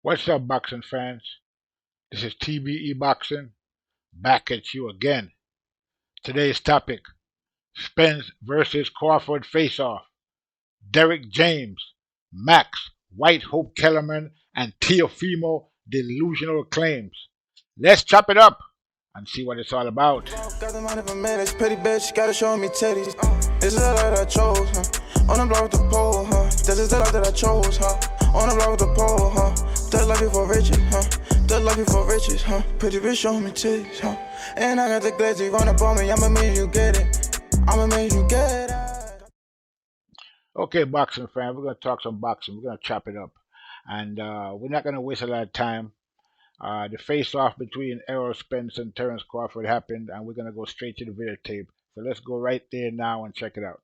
What's up, boxing fans? This is TBE Boxing, back at you again. Today's topic, Spence versus Crawford face-off. Derek James, Max, White Hope Kellerman, and Teofimo Delusional claims. Let's chop it up and see what it's all about. Got the money for minutes, pretty bitch, gotta show me titties. This is the life that I chose, huh? On the block with the pole, huh? This is the life that I chose, huh? On the block with the pole, huh? That life before riches, huh? That life before riches, huh? Pretty bitch, show me titties, huh? And I got the glazzy run up on me, I'ma make you get it. I'ma make you get it. Okay, boxing fans, we're going to talk some boxing. We're going to chop it up. And we're not going to waste a lot of time. The face-off between Errol Spence and Terence Crawford happened, and we're going to go straight to the videotape. So let's go right there now and check it out.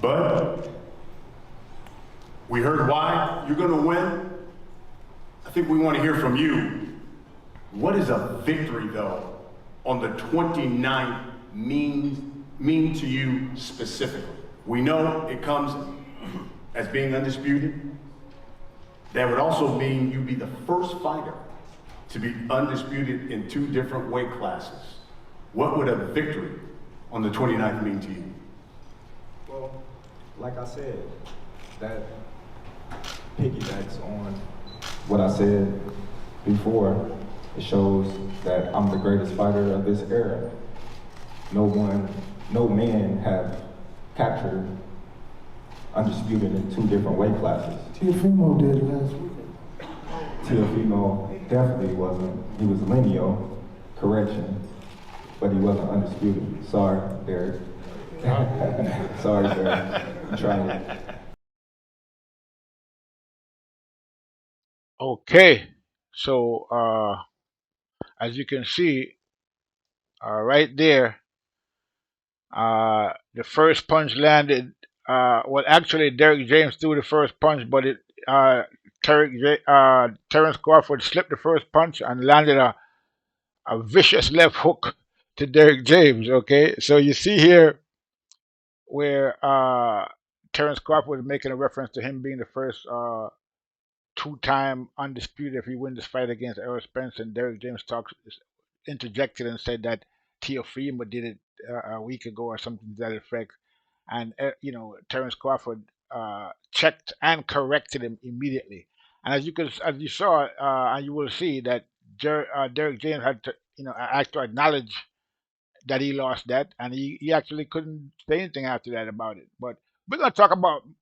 Bud, we heard why you're going to win. I think we want to hear from you. What is a victory, though, on the 29th mean to you specifically? We know it comes as being undisputed. That would also mean you'd be the first fighter to be undisputed in 2 different weight classes. What would a victory on the 29th mean to you? Well, like I said, that piggybacks on what I said before. It shows that I'm the greatest fighter of this era. No man have captured undisputed in 2 different weight classes. Teofimo did last week. Teofimo definitely wasn't. He was lineal, correction, but he wasn't undisputed. Sorry, Derek. Sorry, Derek. I'm trying it. Okay, so as you can see, right there, the first punch landed. Well, actually, Derek James threw the first punch, but Terence Crawford slipped the first punch and landed a vicious left hook to Derek James. Okay, so you see here where Terence Crawford was making a reference to him being the first 2-time undisputed if he wins this fight against Errol Spence, and Derek James interjected and said that Teofimo did it a week ago or something to that effect. And Terence Crawford checked and corrected him immediately. And as you saw, and you will see that Derek James had to actually acknowledge that he lost that, and he actually couldn't say anything after that about it. But we're gonna talk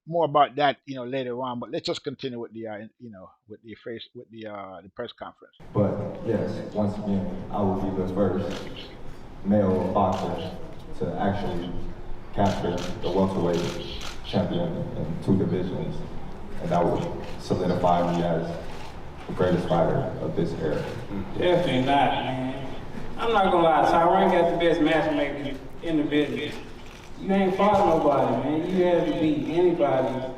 more about that later on. But let's just continue with the the press conference. But yes, once again, I will be the first male boxer to actually capture the welterweight champion in 2 divisions, and that would solidify me as the greatest fighter of this era. Definitely not, man. I'm not gonna lie, Tyron got the best matchmaker in the business. You ain't fought nobody, man. You haven't beat anybody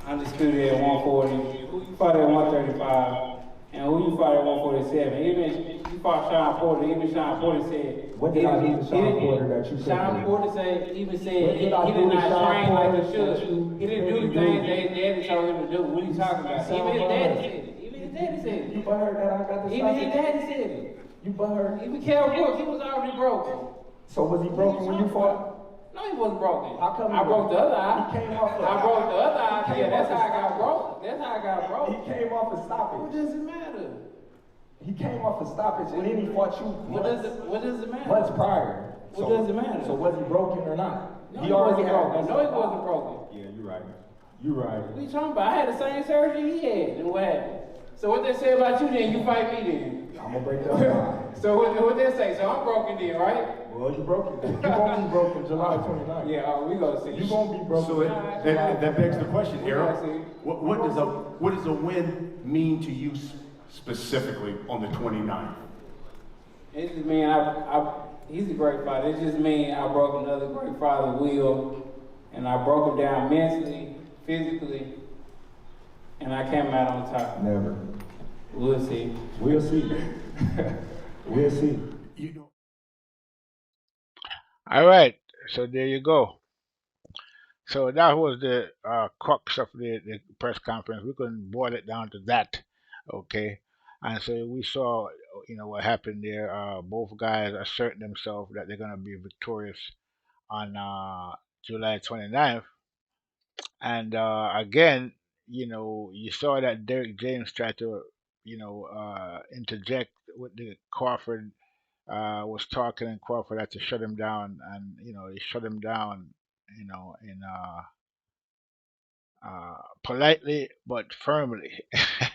undisputed at 140. Who you fought at 135, and who you fought at 147. Even you fought Shawn Porter. Even Shawn Porter said. What did I do to Shawn Porter that you couldn't Shawn do? Porter said he did Shawn not train like Porter he should. He didn't do the things that his daddy told him to do. What are you talking about? Even his daddy said it. Even his daddy said it. You butthurt that I got the Even shot? his daddy said it. You butthurt? Even Kell Brook, he was already broken. So was he broken when you fought? No, he wasn't broken. How come I broke the other eye. He came off the I broke the other eye. He came Yeah, that's off how I the got broke. That's how I got broke. He came off a What stoppage. does it matter? He came off a stoppage, and then he fought you What does it matter? months prior. What does it matter? So was he broken or not? No, he wasn't broken. No, he wasn't broken. Yeah, you're right. You're right. What are you talking about? I had the same surgery he had. And what happened? So what they say about you then? You fight me then. I'm gonna break that down. So what they say? So I'm broken then, right? Well, you broken. You gonna be broken July 29th. Yeah, we gonna see. You gonna be broken. So that begs the question, Errol. see. What does a win mean to you specifically on the 29th? It just mean he's a great fighter. It just mean I broke another great fighter's will, and I broke him down mentally, physically, and I came out on top. Never. We'll see. We'll see. We'll see. All right, so there you go. So that was the crux of the press conference. We couldn't boil it down to that, okay? And so we saw, what happened there. Both guys asserting themselves that they're going to be victorious on July 29th. And again, you saw that Derek James tried to, interject with the Crawford was talking, and Crawford had to shut him down, and he shut him down, in politely but firmly,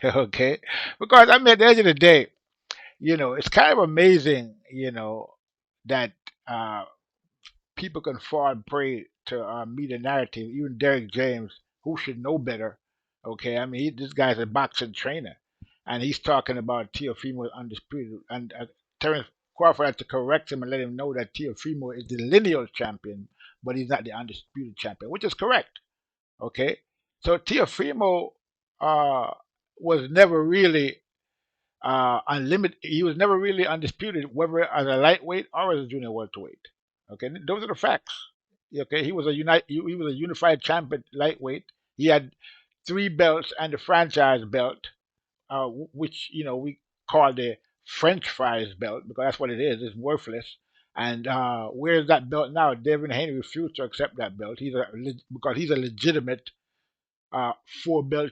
okay? Because I mean, at the end of the day, it's kind of amazing, that uh, people can fall prey to media narrative. Even Derek James, who should know better, okay? I mean, this guy's a boxing trainer, and he's talking about Teofimo's undisputed, and Terence Crawford had to correct him and let him know that Teofimo is the lineal champion, but he's not the undisputed champion, which is correct. Okay, so Teofimo uh, was never really unlimited. He was never really undisputed, whether as a lightweight or as a junior welterweight. Okay, those are the facts. Okay, he was a unified champion lightweight. He had three belts and the franchise belt, which we call the French fries belt because that's what it is. It's worthless. And where's that belt now? Devin Haney refused to accept that belt. Because he's a legitimate uh, four belt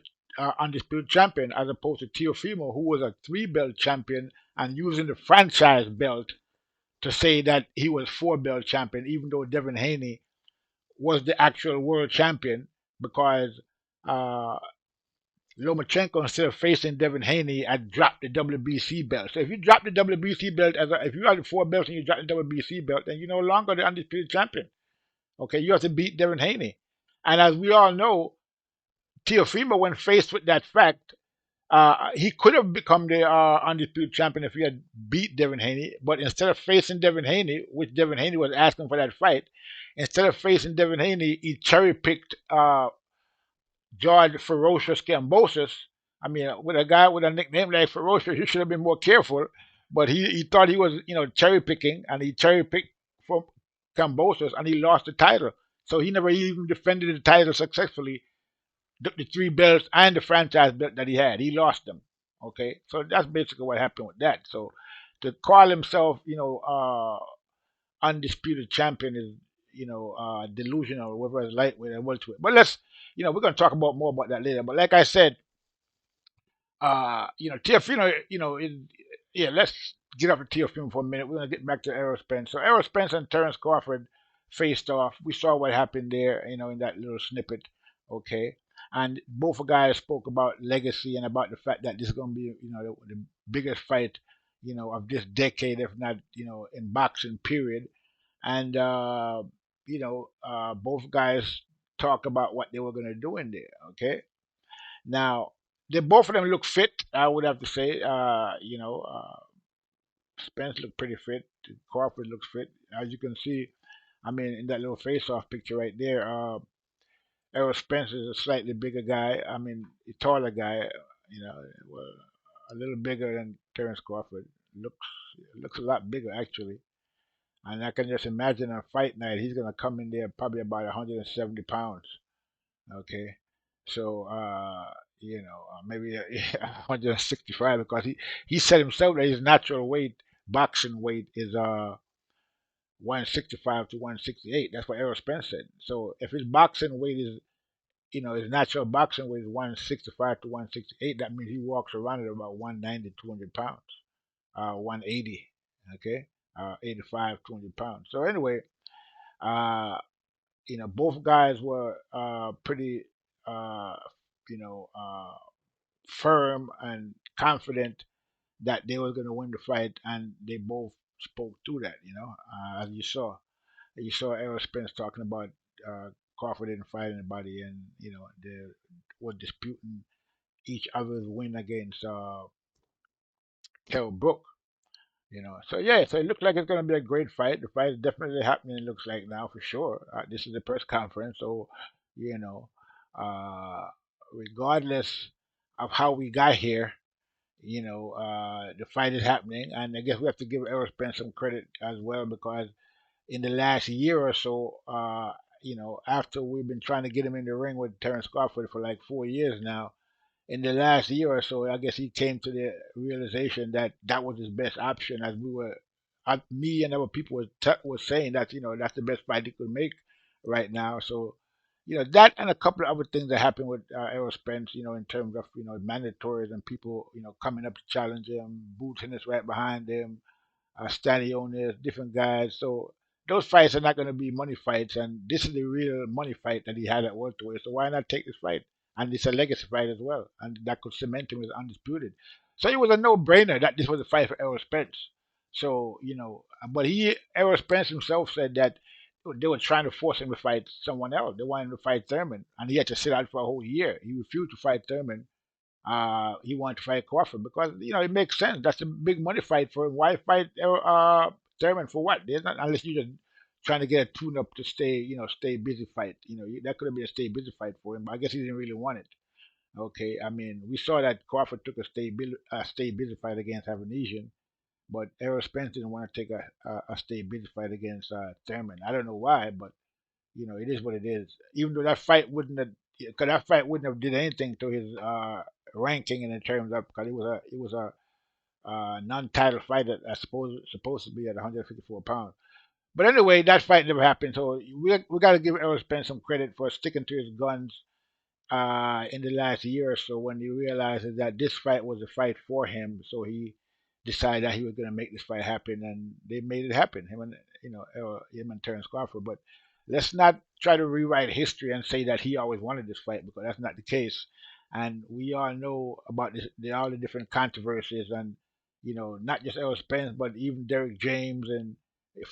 undisputed champion, as opposed to Teofimo, who was a three belt champion and using the franchise belt to say that he was four belt champion, even though Devin Haney was the actual world champion because uh, Lomachenko, instead of facing Devin Haney, had dropped the WBC belt. So if you drop the WBC belt, if you had the four belts and you drop the WBC belt, then you're no longer the undisputed champion. Okay, you have to beat Devin Haney. And as we all know, Teofimo, when faced with that fact, he could have become the undisputed champion if he had beat Devin Haney, but instead of facing Devin Haney, which Devin Haney was asking for that fight, instead of facing Devin Haney, he cherry picked George Ferocious Cambosis. I mean, with a guy with a nickname like Ferocious, you should have been more careful. But he thought he was, cherry picking, and he cherry picked from Cambosis, and he lost the title. So he never even defended the title successfully. The three belts and the franchise belt that he had, he lost them. Okay, so that's basically what happened with that. So to call himself, undisputed champion is, delusional, whether it's lightweight or welterweight. But we're going to talk about more about that later. But like I said, Teofimo, yeah, let's get off the Teofimo for a minute. We're going to get back to Errol Spence. So Errol Spence and Terence Crawford faced off. We saw what happened there, in that little snippet. Okay. And both guys spoke about legacy and about the fact that this is going to be, the biggest fight, of this decade, if not, in boxing, period. And both guys talk about what they were going to do in there. Okay, now they both of them look fit. I would have to say, Spence looked pretty fit. Crawford looks fit, as you can see. I mean, in that little face-off picture right there, Errol Spence is a slightly bigger guy. I mean, a taller guy. Well, a little bigger than Terence Crawford. Looks a lot bigger actually. And I can just imagine on fight night, he's going to come in there probably about 170 pounds. Okay. So, maybe 165 because he said himself that his natural weight, boxing weight, is 165 to 168. That's what Errol Spence said. So if his boxing weight is, his natural boxing weight is 165 to 168, that means he walks around at about 190, 200 pounds, 180, okay, 85, 200 pounds. So anyway, uh, both guys were pretty, uh, you know, uh, firm and confident that they were going to win the fight, and they both spoke to that. As you saw Errol Spence talking about Crawford didn't fight anybody, and they were disputing each other's win against Kell Brook. So yeah, so it looks like it's going to be a great fight. The fight is definitely happening. It looks like now for sure. This is a press conference, so you know, uh, regardless of how we got here, the fight is happening, and I guess we have to give Errol Spence some credit as well because in the last year or so, after we've been trying to get him in the ring with Terence Crawford for like 4 years now, in the last year or so, I guess he came to the realization that that was his best option. As me and other people was saying that that's the best fight he could make right now. So, that and a couple of other things that happened with Errol Spence, in terms of mandatories and people coming up to challenge him, Boots is right behind him, Stanionis, different guys. So those fights are not going to be money fights, and this is the real money fight that he had at welterweight. So why not take this fight? And it's a legacy fight as well, and that could cement him as undisputed. So it was a no-brainer that this was a fight for Errol Spence. So but Errol Spence himself said that they were trying to force him to fight someone else. They wanted him to fight Thurman, and he had to sit out for a whole year. He refused to fight Thurman. He wanted to fight Crawford because it makes sense. That's a big money fight for him. Why fight Thurman for what? There's not, unless you're just trying to get a tune-up to stay busy fight. That could have been a stay busy fight for him. But I guess he didn't really want it. Okay, I mean, we saw that Crawford took a stay busy fight against Avanesian, but Errol Spence didn't want to take a stay busy fight against Thurman. I don't know why, but it is what it is. Even though that fight wouldn't have did anything to his ranking in terms of, because it was a non-title fight that supposed to be at 154 pounds. But anyway, that fight never happened. So we got to give Errol Spence some credit for sticking to his guns in the last year or so, when he realized that this fight was a fight for him. So he decided that he was going to make this fight happen, and they made it happen. Him and Terence Crawford. But let's not try to rewrite history and say that he always wanted this fight, because that's not the case. And we all know about all the different controversies, and not just Errol Spence, but even Derek James and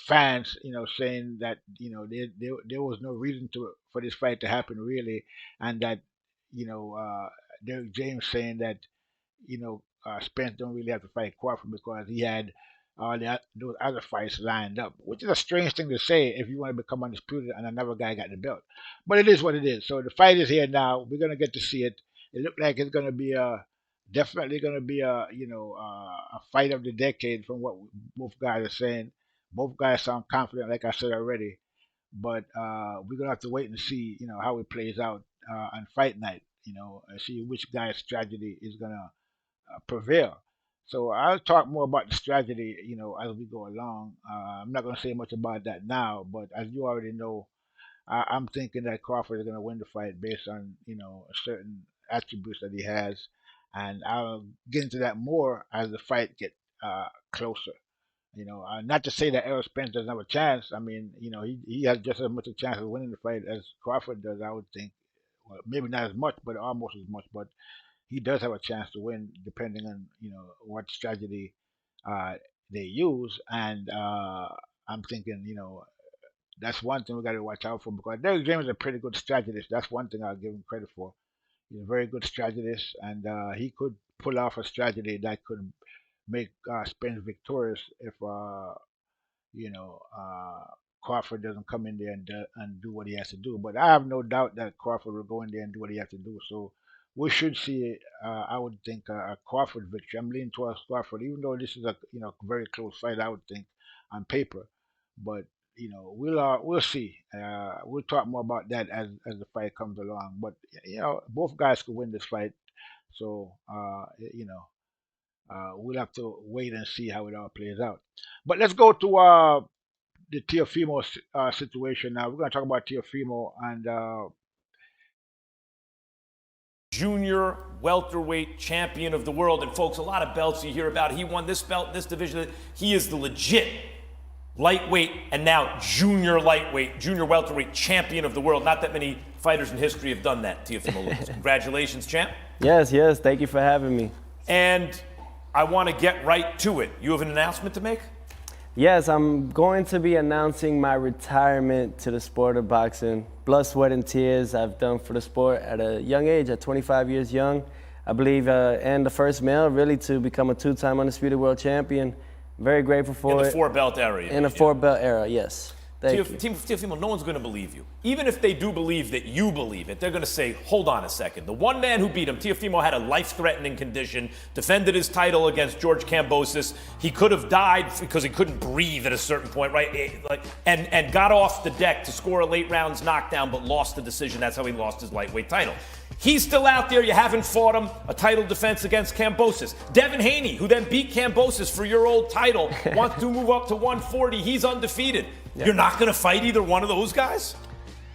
fans, saying that there was no reason for this fight to happen really, and that Derek James saying that Spence don't really have to fight Crawford because he had all those other fights lined up, which is a strange thing to say if you want to become undisputed and another guy got the belt. But it is what it is. So the fight is here now. We're gonna get to see it. It looked like it's gonna be definitely gonna be a fight of the decade from what both guys are saying. Both guys sound confident, like I said already. But we're gonna have to wait and see, how it plays out on fight night. And see which guy's strategy is gonna prevail. So I'll talk more about the strategy, as we go along. I'm not gonna say much about that now, but as you already know, I'm thinking that Crawford is gonna win the fight based on certain attributes that he has, and I'll get into that more as the fight get closer. Not to say that Errol Spence doesn't have a chance. I mean, he has just as much a chance of winning the fight as Crawford does, I would think. Well, maybe not as much, but almost as much. But he does have a chance to win, depending on what strategy they use. And I'm thinking, that's one thing we got to watch out for, because Derek James is a pretty good strategist. That's one thing I'll give him credit for. He's a very good strategist, and he could pull off a strategy that could make Spence victorious if Crawford doesn't come in there and do what he has to do. But I have no doubt that Crawford will go in there and do what he has to do. So we should see, I would think, a Crawford victory. I'm leaning towards Crawford, even though this is a very close fight, I would think, on paper. But we'll see. We'll talk more about that as the fight comes along. But both guys could win this fight. So we'll have to wait and see how it all plays out. But let's go to the Teofimo'S situation now. We're going to talk about Teofimo and junior welterweight champion of the world. And folks, a lot of belts you hear about. He won this belt, this division. He is the legit lightweight and now junior lightweight, junior welterweight champion of the world. Not that many fighters in history have done that, Teofimo'S. Congratulations, champ. Yes. Thank you for having me. And I want to get right to it. You have an announcement to make? Yes, I'm going to be announcing my retirement to the sport of boxing. Blood, sweat, and tears I've done for the sport at a young age, at 25 years young. I believe, and the first male really to become a two-time undisputed world champion. Very grateful for it. In the four-belt era. In the four-belt era, yes. Thank you. Teofimo, no one's going to believe you. Even if they do believe that you believe it, they're going to say, hold on a second. The one man who beat him, Teofimo, had a life-threatening condition, defended his title against George Kambosos. He could have died because he couldn't breathe at a certain point, right? And got off the deck to score a late rounds knockdown, but lost the decision. That's how he lost his lightweight title. He's still out there. You haven't fought him. A title defense against Kambosos. Devin Haney, who then beat Kambosos for your old title, wants to move up to 140. He's undefeated. Yeah. You're not going to fight either one of those guys?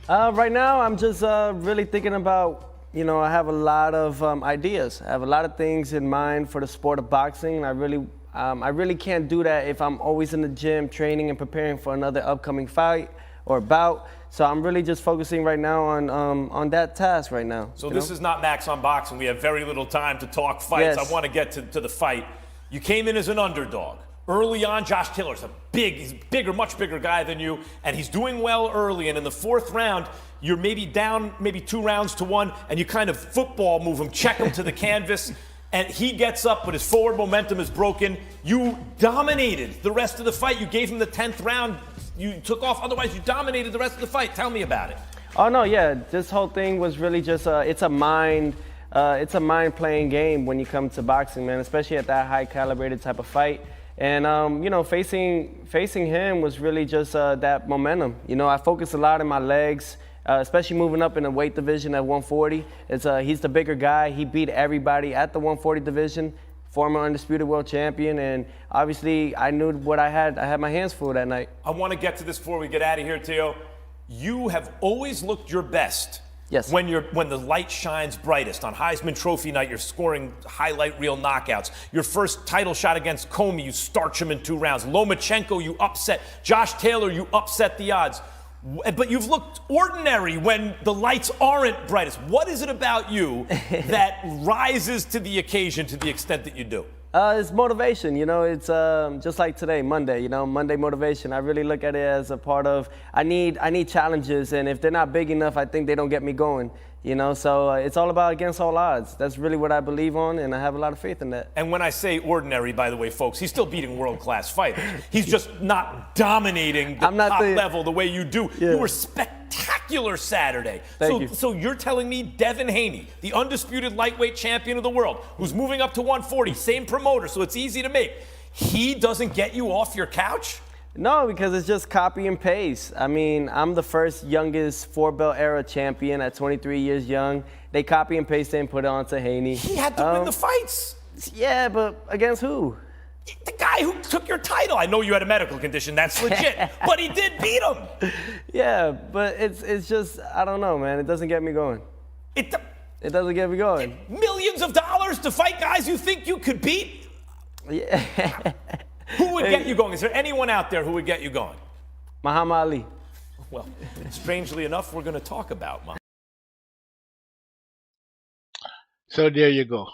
Right now, I'm just really thinking about, I have a lot of ideas. I have a lot of things in mind for the sport of boxing. I really can't do that if I'm always in the gym training and preparing for another upcoming fight or bout. So I'm really just focusing right now on that task right now. So this is not Max on Boxing. We have very little time to talk fights. Yes. I want to get to the fight. You came in as an underdog. Early on, Josh Taylor's he's bigger, much bigger guy than you, and he's doing well early. And in the fourth round, you're maybe down 2 rounds to 1, and you kind of football move him, check him to the canvas, and he gets up, but his forward momentum is broken. You dominated the rest of the fight. You gave him the 10th round. You took off. Otherwise, you dominated the rest of the fight. Tell me about it. Oh no, yeah. This whole thing was really just it's a mind playing game when you come to boxing, man. Especially at that high calibrated type of fight. And facing him was really just that momentum. I focused a lot in my legs, especially moving up in the weight division at 140. He's the bigger guy. He beat everybody at the 140 division. Former undisputed world champion, and obviously I knew what I had. I had my hands full that night. I want to get to this before we get out of here, Teo. You have always looked your best. Yes. When the light shines brightest. On Heisman Trophy night, you're scoring highlight reel knockouts. Your first title shot against Comey, you starch him in 2 rounds. Lomachenko, you upset. Josh Taylor, you upset the odds. But you've looked ordinary when the lights aren't brightest. What is it about you that rises to the occasion to the extent that you do? It's motivation. It's just like today, Monday. Monday motivation. I really look at it as a part of I need challenges, and if they're not big enough, I think they don't get me going. So it's all about against all odds. That's really what I believe on, and I have a lot of faith in that. And when I say ordinary, by the way, folks, he's still beating world-class fighters. He's just not dominating the top level the way you do. Yeah. You were spectacular Saturday. Thank you. So you're telling me Devin Haney, the undisputed lightweight champion of the world, who's moving up to 140, same promoter, so it's easy to make, he doesn't get you off your couch? No, because it's just copy and paste. I mean, I'm the first youngest 4-belt era champion at 23 years young. They copy and paste it and put it onto Haney. He had to win the fights. Yeah, but against who? The guy who took your title. I know you had a medical condition. That's legit. But he did beat him. Yeah, but it's just, I don't know, man. It doesn't get me going. It doesn't get me going. Millions of dollars to fight guys you think you could beat? Yeah. Who would get you going? Is there anyone out there who would get you going? Muhammad Ali. Well, strangely enough, we're going to talk about Muhammad. So there you go.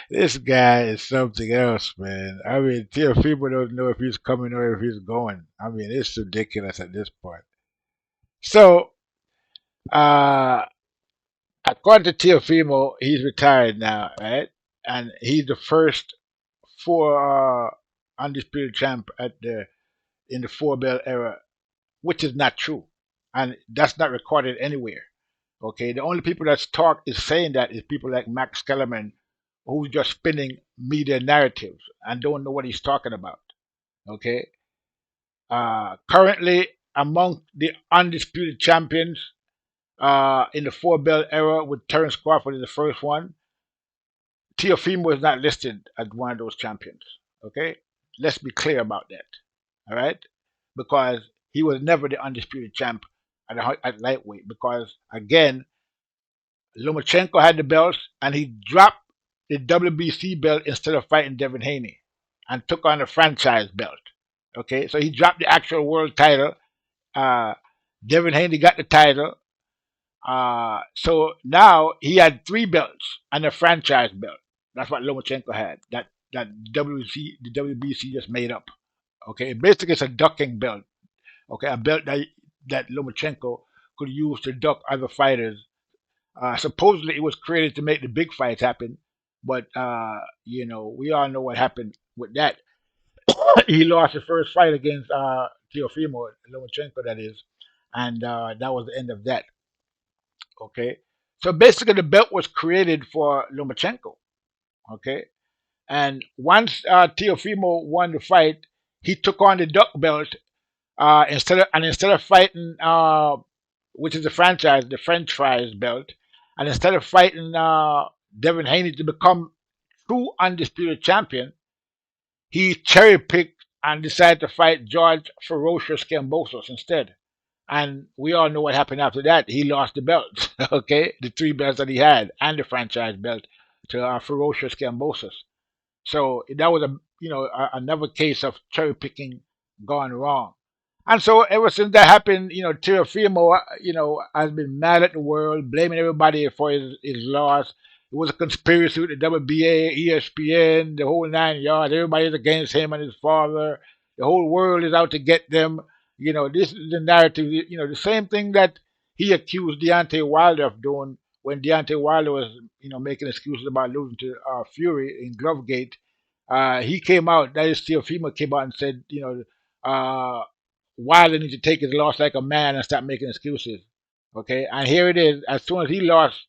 This guy is something else, man. I mean, Teofimo don't know if he's coming or if he's going. I mean, it's ridiculous at this point. So, according to Teofimo, he's retired now, right? And he's the first undisputed champ in the 4-belt era, which is not true, and that's not recorded anywhere. Okay, the only people that's saying that is people like Max Kellerman, who's just spinning media narratives and don't know what he's talking about. Okay, currently among the undisputed champions in the 4-belt era, with Terence Crawford is the first one. Teofimo is not listed as one of those champions. Okay, let's be clear about that. All right, because he was never the undisputed champ at lightweight. Because again, Lomachenko had the belts and he dropped the WBC belt instead of fighting Devin Haney and took on a franchise belt. Okay, so he dropped the actual world title. Devin Haney got the title. So now he had 3 belts and a franchise belt. That's what Lomachenko had. That the WBC just made up. Okay, basically it's a ducking belt. Okay, a belt that Lomachenko could use to duck other fighters. Supposedly it was created to make the big fights happen, but we all know what happened with that. he lost his first fight against Teofimo Lomachenko, that is, and that was the end of that. Okay, so basically the belt was created for Lomachenko. Okay, and once Teofimo won the fight, he took on the duck belt instead of fighting, which is the French fries belt, and instead of fighting Devin Haney to become true undisputed champion, he cherry picked and decided to fight George Ferocious Kambosos instead. And we all know what happened after that. He lost the belts, okay, the three belts that he had, and the franchise belt to Ferocious Kambosos. So that was another case of cherry picking gone wrong. And so ever since that happened, Teofimo, has been mad at the world, blaming everybody for his loss. It was a conspiracy with the WBA, ESPN, the whole 9 yards. Everybody's against him and his father. The whole world is out to get them. This is the narrative. The same thing that he accused Deontay Wilder of doing when Deontay Wilder was, making excuses about losing to Fury in Glovegate. He came out, that is Teofimo came out and said, Wilder needs to take his loss like a man and stop making excuses. Okay, and here it is. As soon as he lost,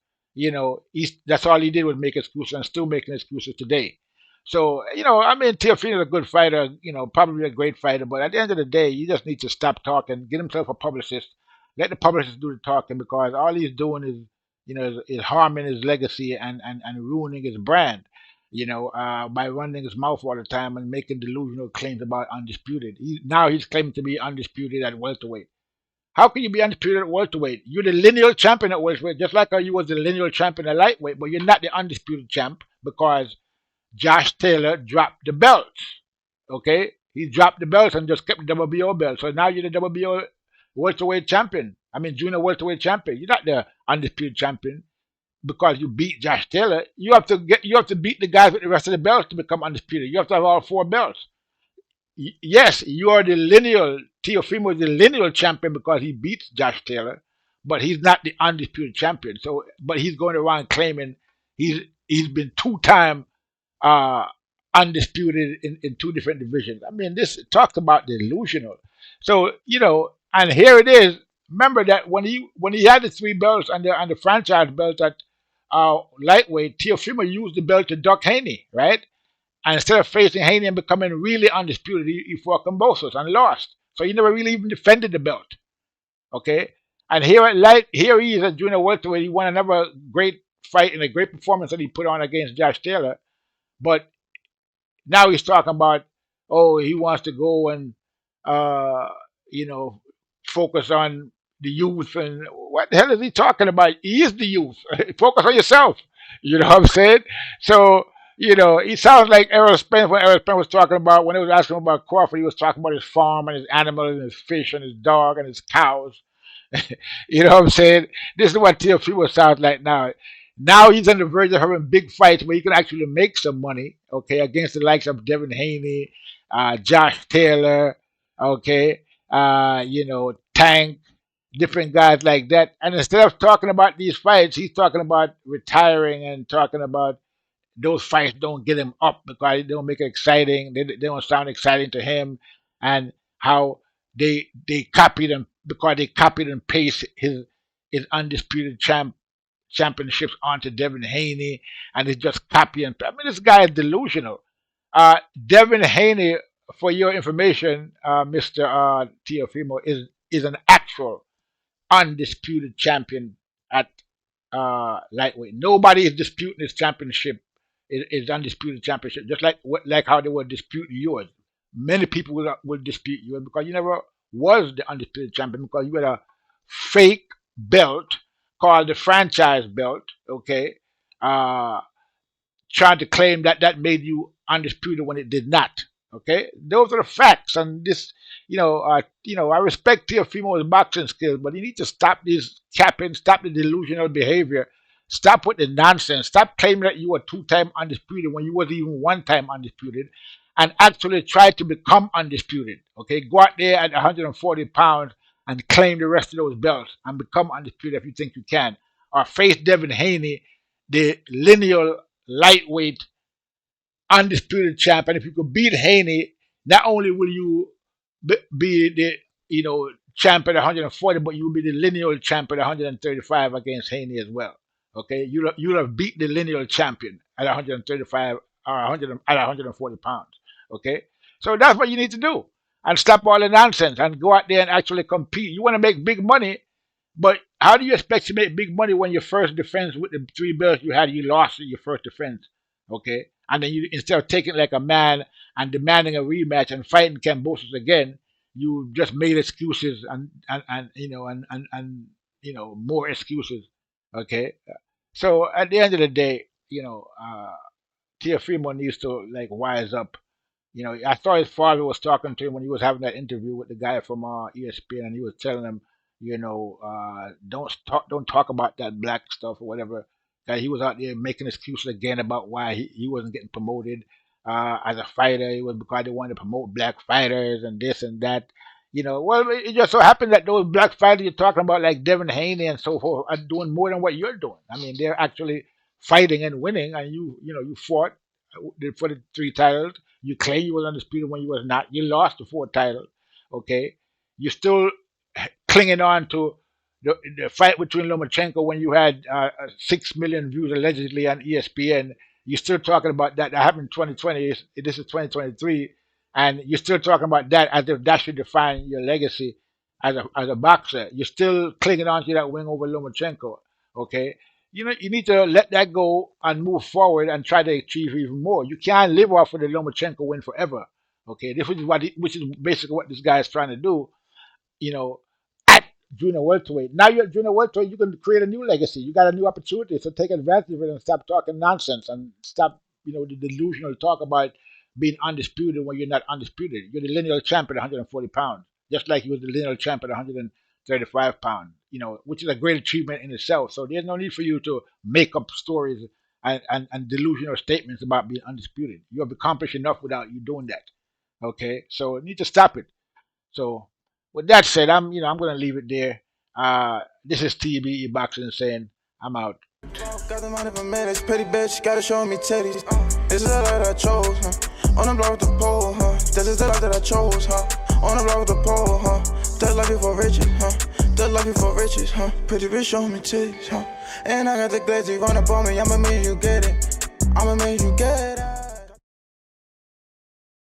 that's all he did was make excuses and still making excuses today. So, Teofimo's a good fighter, probably a great fighter, but at the end of the day, you just need to stop talking, get himself a publicist, let the publicist do the talking because all he's doing is, is harming his legacy and ruining his brand by running his mouth all the time and making delusional claims about undisputed. Now he's claiming to be undisputed at welterweight. How can you be undisputed at welterweight? You're the lineal champion at welterweight, just like you was the lineal champion at lightweight, but you're not the undisputed champ because Josh Taylor dropped the belts. Okay? He dropped the belts and just kept the WBO belt. So now you're the WBO welterweight champion. Junior welterweight champion. You're not the undisputed champion because you beat Josh Taylor. You have to beat the guys with the rest of the belts to become undisputed. You have to have all 4 belts. Yes, you are the lineal. Teofimo is the lineal champion because he beats Josh Taylor, but he's not the undisputed champion. So, but he's going around claiming he's been 2-time undisputed in 2 different divisions. This talks about delusional. So, and here it is. Remember that when he had the 3 belts and the franchise belt at lightweight, Teofimo used the belt to duck Haney, right? And instead of facing Haney and becoming really undisputed, he fought Kambosos and lost. So he never really even defended the belt. Okay? And here he is at junior welterweight. He won another great fight and a great performance that he put on against Josh Taylor. But now he's talking about, he wants to go and, focus on the youth. And what the hell is he talking about? He is the youth. Focus on yourself. You know what I'm saying? So, he sounds like Errol Spence when Errol Spence was talking about, when he was asking about Crawford, he was talking about his farm and his animals and his fish and his dog and his cows. You know what I'm saying? This is what Teofimo sounds like now. Now he's on the verge of having big fights where he can actually make some money, okay, against the likes of Devin Haney, Josh Taylor, okay, Tank, different guys like that. And instead of talking about these fights, he's talking about retiring and talking about those fights don't get him up because they don't make it exciting. They don't sound exciting to him, and how they copied him because they copied and pasted his undisputed championships onto Devin Haney, and it's just copying. This guy is delusional. Devin Haney, for your information, Mr. Teofimo, is an actual undisputed champion at lightweight. Nobody is disputing his championship. Is undisputed championship, just like how they were disputing yours. Many people will dispute yours because you never was the undisputed champion because you had a fake belt called the franchise belt, okay, trying to claim that made you undisputed when it did not. Okay, those are the facts, and this, I respect Teofimo's boxing skills, but you need to stop this capping, stop the delusional behavior, stop with the nonsense, stop claiming that you were 2-time undisputed when you wasn't even 1-time undisputed, and actually try to become undisputed. Okay, go out there at 140 pounds and claim the rest of those belts and become undisputed if you think you can, or face Devin Haney, the lineal lightweight undisputed champ, and if you could beat Haney, not only will you be the champion at 140, but you will be the lineal champion at 135 against Haney as well. Okay, you'll have beat the lineal champion at 135 or 100 at 140 pounds. Okay, so that's what you need to do, and stop all the nonsense and go out there and actually compete. You want to make big money, but how do you expect to make big money when your first defense with the 3 belts you had, you lost in your first defense? Okay, and then you, instead of taking it like a man and demanding a rematch and fighting Kambosos again, you just made excuses and more excuses. Okay, so at the end of the day, Teofimo needs to like wise up. I thought his father was talking to him when he was having that interview with the guy from ESPN, and he was telling him, don't talk about that black stuff or whatever. That he was out there making excuses again about why he wasn't getting promoted as a fighter. It was because they wanted to promote black fighters and this and that. Well, it just so happened that those black fighters you're talking about, like Devin Haney and so forth, are doing more than what you're doing. I mean, they're actually fighting and winning, and you fought for the 3 titles. You claim you was undisputed when you was not. You lost the 4 titles. Okay, you're still clinging on to the fight between Lomachenko when you had 6 million views allegedly on ESPN. You're still talking about that. That happened in 2020. This is 2023, and you're still talking about that as if that should define your legacy as a boxer. You're still clinging on to that win over Lomachenko. Okay, you need to let that go and move forward and try to achieve even more. You can't live off of the Lomachenko win forever. Okay, which is basically what this guy is trying to do. At junior welterweight. Now you're at junior welterweight, you can create a new legacy. You got a new opportunity, so take advantage of it and stop talking nonsense and stop, the delusional talk about being undisputed when you're not undisputed. You're the lineal champion at 140 pounds, just like you was the lineal champion at 135 pounds. Which is a great achievement in itself. So there's no need for you to make up stories and delusional statements about being undisputed. You have accomplished enough without you doing that. Okay, so you need to stop it. So with that said, I'm going to leave it there. This is TBE Boxing saying I'm out. Got the money for minutes, pretty bitch, gotta show me titties. This is the life that I chose, huh? On the block with the pole, huh? This is the life that I chose, huh? On the block with the pole, huh? That life before riches, huh? That life before riches, huh? Pretty bitch, show me titties, huh? And I got the glaze, you run up on me, I'ma make you get it. I'ma make you get it.